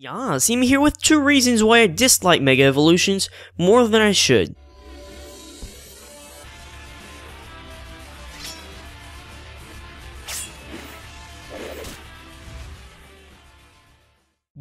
Yeah, C.Mea here with 2 reasons why I dislike Mega Evolutions more than I should.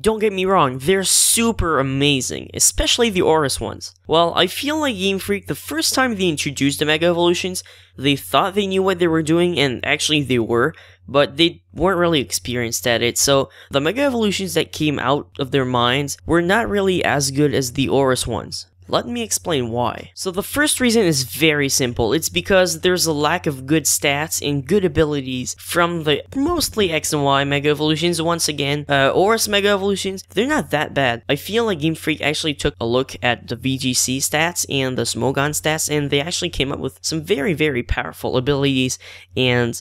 Don't get me wrong, they're super amazing, especially the Aurus ones. Well, I feel like Game Freak, the first time they introduced the Mega Evolutions, they thought they knew what they were doing, and actually they were, but they weren't really experienced at it, so the Mega Evolutions that came out of their minds were not really as good as the Aurus ones. Let me explain why. So the first reason is very simple. It's because there's a lack of good stats and good abilities from the mostly X and Y Mega Evolutions. Once again, Aurus Mega Evolutions, they're not that bad. I feel like Game Freak actually took a look at the VGC stats and the Smogon stats, and they actually came up with some very, very powerful abilities and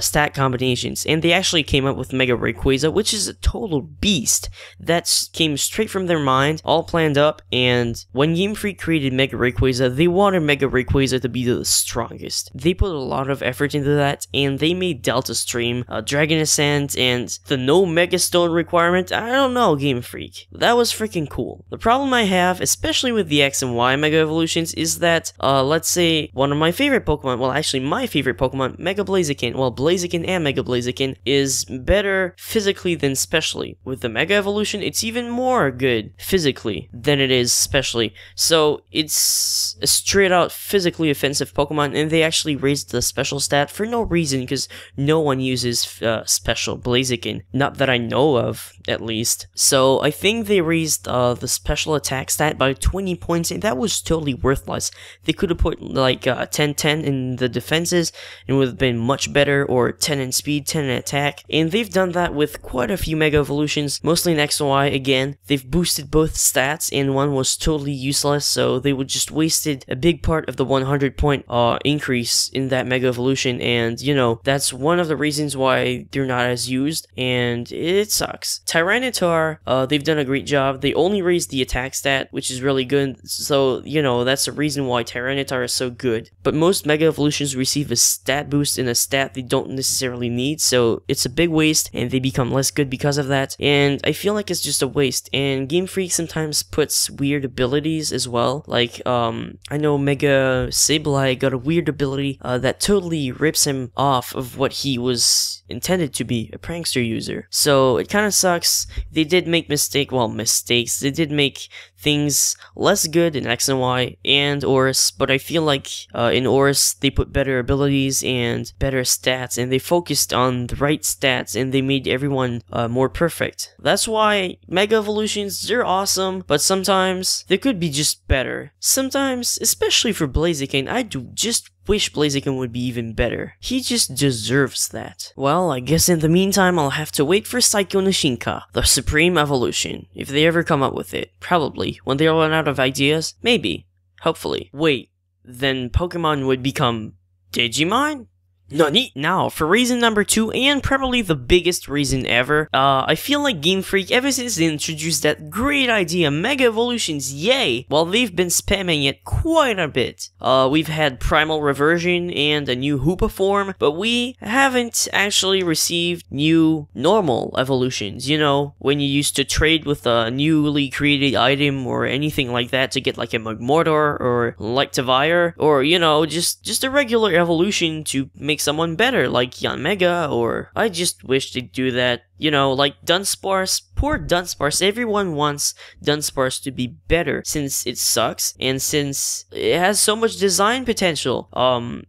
stat combinations, and they actually came up with Mega Rayquaza, which is a total beast that came straight from their mind, all planned up. And when Game Freak created Mega Rayquaza, they wanted Mega Rayquaza to be the strongest. They put a lot of effort into that, and they made Delta Stream, Dragon Ascent, and the no Mega Stone requirement. I don't know, Game Freak. That was freaking cool. The problem I have, especially with the X and Y Mega Evolutions, is that, let's say, one of my favorite Pokemon, well actually my favorite Pokemon, Mega Blaziken, well Blaziken and Mega Blaziken is better physically than specially. With the Mega Evolution, it's even more good physically than it is specially. So it's a straight out physically offensive Pokemon, and they actually raised the special stat for no reason, because no one uses special Blaziken. Not that I know of, at least. So I think they raised the special attack stat by 20 points, and that was totally worthless. They could have put like 10-10 in the defenses, and would have been much better, or 10 in speed, 10 in attack, and they've done that with quite a few Mega Evolutions, mostly in X and Y. Again, they've boosted both stats, and one was totally useless, so they would just wasted a big part of the 100 point increase in that Mega Evolution, and you know, that's one of the reasons why they're not as used, and it sucks. Tyranitar, they've done a great job. They only raised the attack stat, which is really good, so you know, that's the reason why Tyranitar is so good. But most Mega Evolutions receive a stat boost in a stat they don't necessarily need, so it's a big waste, and they become less good because of that, and I feel like it's just a waste. And Game Freak sometimes puts weird abilities as well, like I know Mega Sableye got a weird ability that totally rips him off of what he was intended to be, a prankster user. So it kind of sucks. They did make mistakes. They did make things less good in X and Y and Aurus, but I feel like in Aurus they put better abilities and better stats, and they focused on the right stats, and they made everyone more perfect. That's why Mega Evolutions, they're awesome, but sometimes they could be just better. Sometimes, especially for Blaziken, I do just wish Blaziken would be even better. He just deserves that. Well, I guess in the meantime, I'll have to wait for Psycho Nishinka, the Supreme Evolution, if they ever come up with it. Probably. When they run out of ideas? Maybe. Hopefully. Wait, then Pokemon would become Digimon? Nani? Now, for reason number 2, and probably the biggest reason ever, I feel like Game Freak, ever since they introduced that great idea, Mega Evolutions, yay, well, they've been spamming it quite a bit. We've had Primal Reversion and a new Hoopa form, but we haven't actually received new normal evolutions. You know, when you used to trade with a newly created item or anything like that to get like a Magmortar or Electivire, or, you know, just a regular evolution to make someone better, like Yanmega, or I just wish they'd do that. You know, like Dunsparce, poor Dunsparce. Everyone wants Dunsparce to be better since it sucks and since it has so much design potential.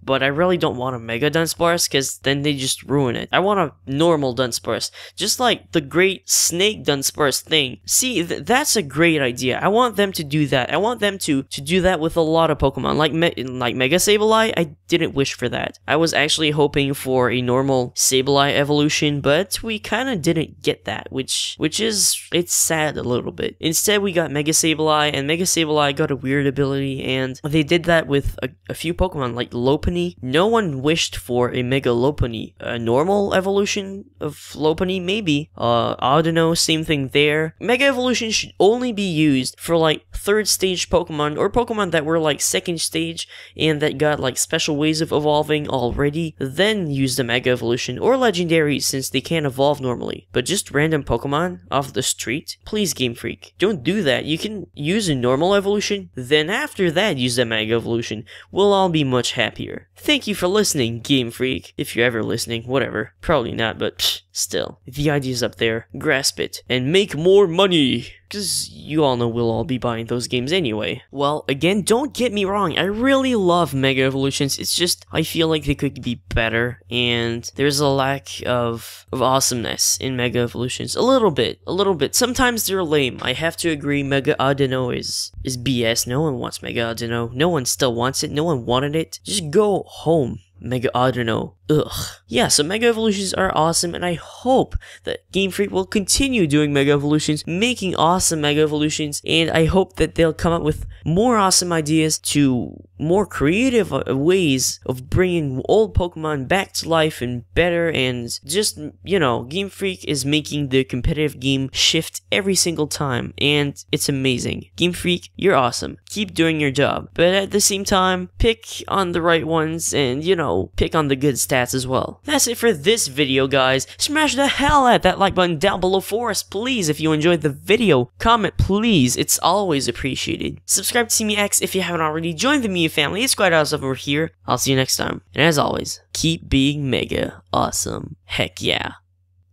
But I really don't want a Mega Dunsparce, because then they just ruin it. I want a normal Dunsparce, just like the great Snake Dunsparce thing. See, that's a great idea. I want them to do that. I want them to do that with a lot of Pokemon, like Mega Sableye. I didn't wish for that. I was actually hoping for a normal Sableye evolution, but we kind of didn't get that, which is, it's sad a little bit. Instead, we got Mega Sableye, and Mega Sableye got a weird ability, and they did that with a few Pokemon, like Lopunny. No one wished for a Mega Lopunny. A normal evolution of Lopunny, maybe. Audino, same thing there. Mega Evolution should only be used for, like, 3rd stage Pokemon, or Pokemon that were, like, 2nd stage, and that got, like, special ways of evolving already. Then use the Mega Evolution, or Legendaries, since they can't evolve normally. But just random Pokemon, off the street, please Game Freak, don't do that. You can use a normal evolution, then after that use the Mega Evolution. We'll all be much happier. Thank you for listening, Game Freak. If you're ever listening, whatever. Probably not, but psh, still. The idea's up there. Grasp it. And make more money! Because you all know we'll all be buying those games anyway. Well, again, don't get me wrong, I really love Mega Evolutions, it's just, I feel like they could be better, and there's a lack of awesomeness in Mega Evolutions. A little bit. Sometimes they're lame, I have to agree. Mega Adeno is BS, no one wants Mega Adeno, no one still wants it, no one wanted it. Just go home, Mega Adeno. Ugh. Yeah, so Mega Evolutions are awesome, and I hope that Game Freak will continue doing Mega Evolutions, making awesome Mega Evolutions, and I hope that they'll come up with more awesome ideas to more creative ways of bringing old Pokemon back to life and better, and just, you know, Game Freak is making the competitive game shift every single time, and it's amazing. Game Freak, you're awesome. Keep doing your job, but at the same time, pick on the right ones, and, you know, pick on the good stats as well. That's it for this video, guys. Smash the hell out that like button down below for us, please, if you enjoyed the video. Comment, please. It's always appreciated. Subscribe to C.MeaX if you haven't already. Join the Mea family. It's quite awesome over here. I'll see you next time. And as always, keep being mega awesome. Heck yeah.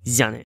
Zane.